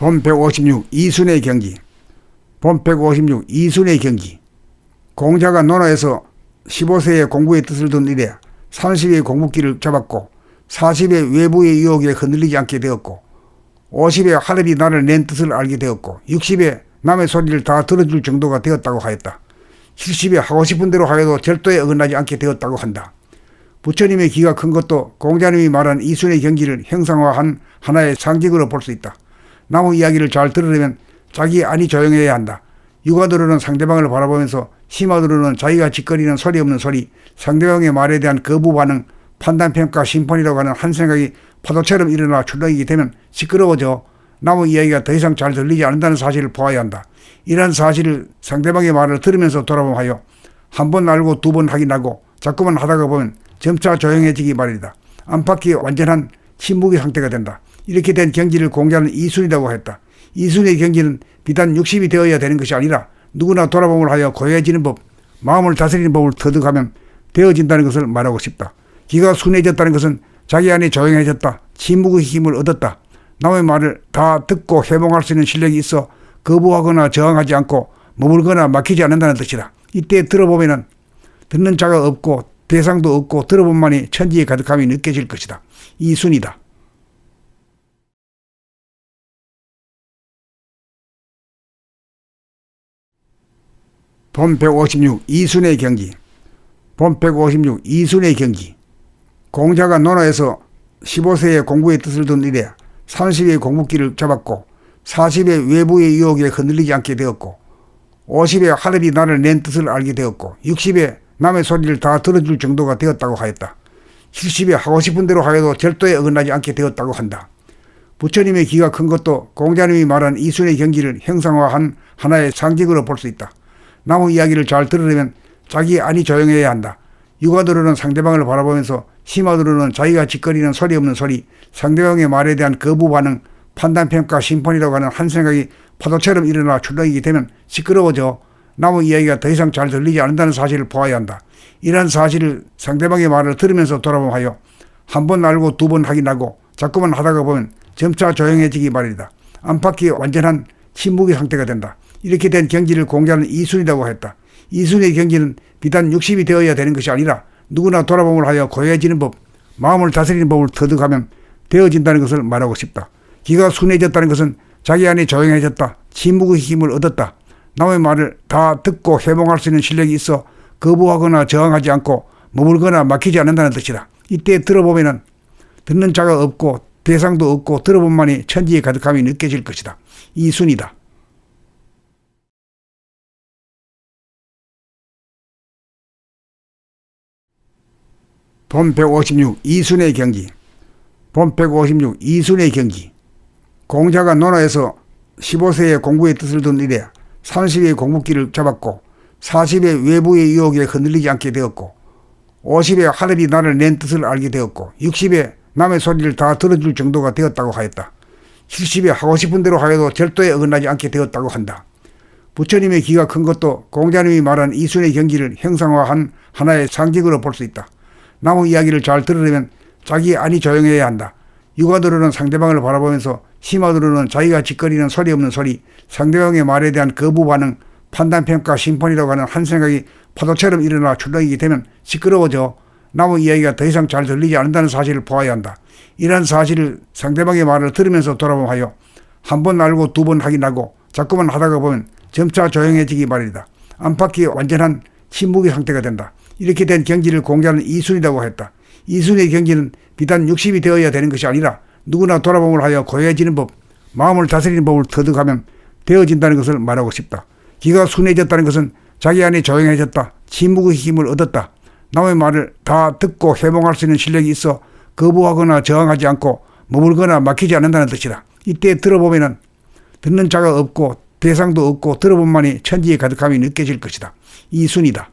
본 156 이순의 경기. 본 156 이순의 경기. 공자가 논어에서 15세에 공부의 뜻을 둔 이래 30의 공부기를 잡았고 40의 외부의 유혹에 흔들리지 않게 되었고 50의 하늘이 나를 낸 뜻을 알게 되었고 60의 남의 소리를 다 들어줄 정도가 되었다고 하였다. 70에 하고 싶은 대로 하여도 절도에 어긋나지 않게 되었다고 한다. 부처님의 기가 큰 것도 공자님이 말한 이순의 경기를 형상화한 하나의 상징으로 볼 수 있다. 남의 이야기를 잘 들으려면 자기 안이 조용해야 한다. 육안으로는 상대방을 바라보면서 심화으로는 자기가 짓거리는 소리 없는 소리, 상대방의 말에 대한 거부 반응, 판단평가, 심판이라고 하는 한 생각이 파도처럼 일어나 출렁이게 되면 시끄러워져 남의 이야기가 더 이상 잘 들리지 않는다는 사실을 보아야 한다. 이러한 사실을 상대방의 말을 들으면서 돌아보하여 한 번 알고 두 번 확인하고 자꾸만 하다가 보면 점차 조용해지기 마련이다. 안팎이 완전한 침묵의 상태가 된다. 이렇게 된 경지를 공자는 이순이라고 했다. 이순의 경지는 비단 60이 되어야 되는 것이 아니라 누구나 돌아봄을 하여 고요해지는 법, 마음을 다스리는 법을 터득하면 되어진다는 것을 말하고 싶다. 기가 순해졌다는 것은 자기 안에 조용해졌다. 침묵의 힘을 얻었다. 남의 말을 다 듣고 해몽할 수 있는 실력이 있어 거부하거나 저항하지 않고 머물거나 막히지 않는다는 뜻이다. 이때 들어보면 듣는 자가 없고 대상도 없고 들어본만이 천지의 가득함이 느껴질 것이다. 이순이다. 본 156 이순의 경기. 본 156 이순의 경기. 공자가 논어에서 15세에 공부의 뜻을 둔 이래 30의 공부기를 잡았고 40의 외부의 유혹에 흔들리지 않게 되었고 50의 하늘이 나를 낸 뜻을 알게 되었고 60의 남의 소리를 다 들어줄 정도가 되었다고 하였다. 70에 하고 싶은 대로 하여도 절도에 어긋나지 않게 되었다고 한다. 부처님의 기가 큰 것도 공자님이 말한 이순의 경기를 형상화한 하나의 상징으로 볼 수 있다. 남의 이야기를 잘 들으려면 자기 안이 조용해야 한다. 육안으로는 상대방을 바라보면서 심화으로는 자기가 짓거리는 소리 없는 소리, 상대방의 말에 대한 거부 반응, 판단평가, 심판이라고 하는 한 생각이 파도처럼 일어나 출렁이게 되면 시끄러워져 남의 이야기가 더 이상 잘 들리지 않는다는 사실을 보아야 한다. 이러한 사실을 상대방의 말을 들으면서 돌아보하여 한 번 알고 두 번 확인하고 자꾸만 하다가 보면 점차 조용해지기 마련이다. 안팎이 완전한 침묵의 상태가 된다. 이렇게 된 경지를 공자는 이순이라고 했다. 이순의 경지는 비단 60이 되어야 되는 것이 아니라 누구나 돌아봄을 하여 고요해지는 법, 마음을 다스리는 법을 터득하면 되어진다는 것을 말하고 싶다. 기가 순해졌다는 것은 자기 안에 조용해졌다. 침묵의 힘을 얻었다. 남의 말을 다 듣고 해몽할 수 있는 실력이 있어 거부하거나 저항하지 않고 머물거나 막히지 않는다는 뜻이다. 이때 들어보면 듣는 자가 없고 대상도 없고 들어본만이 천지의 가득함이 느껴질 것이다. 이순이다. 본 156 이순의 경기. 본 156 이순의 경기. 공자가 논어에서 15세에 공부의 뜻을 둔 이래 30의 공부기를 잡았고 40의 외부의 유혹에 흔들리지 않게 되었고 50의 하늘이 나를 낸 뜻을 알게 되었고 60의 남의 소리를 다 들어줄 정도가 되었다고 하였다. 70에 하고 싶은 대로 하여도 절도에 어긋나지 않게 되었다고 한다. 부처님의 기가 큰 것도 공자님이 말한 이순의 경기를 형상화한 하나의 상징으로 볼 수 있다. 남의 이야기를 잘 들으려면 자기 안이 조용해야 한다. 육안으로는 상대방을 바라보면서 심화으로는 자기가 짓거리는 소리 없는 소리, 상대방의 말에 대한 거부 반응, 판단평가, 심판이라고 하는 한 생각이 파도처럼 일어나 출렁이게 되면 시끄러워져 남의 이야기가 더 이상 잘 들리지 않는다는 사실을 보아야 한다. 이러한 사실을 상대방의 말을 들으면서 돌아보하여 한 번 알고 두 번 확인하고 자꾸만 하다가 보면 점차 조용해지기 마련이다. 안팎이 완전한 침묵의 상태가 된다. 이렇게 된 경지를 공자는 이순이라고 했다. 이순의 경지는 비단 60이 되어야 되는 것이 아니라 누구나 돌아봄을 하여 고요해지는 법, 마음을 다스리는 법을 터득하면 되어진다는 것을 말하고 싶다. 기가 순해졌다는 것은 자기 안에 조용해졌다. 침묵의 힘을 얻었다. 남의 말을 다 듣고 해몽할 수 있는 실력이 있어 거부하거나 저항하지 않고 머물거나 막히지 않는다는 뜻이다. 이때 들어보면 듣는 자가 없고 대상도 없고 들어본만이 천지의 가득함이 느껴질 것이다. 이순이다.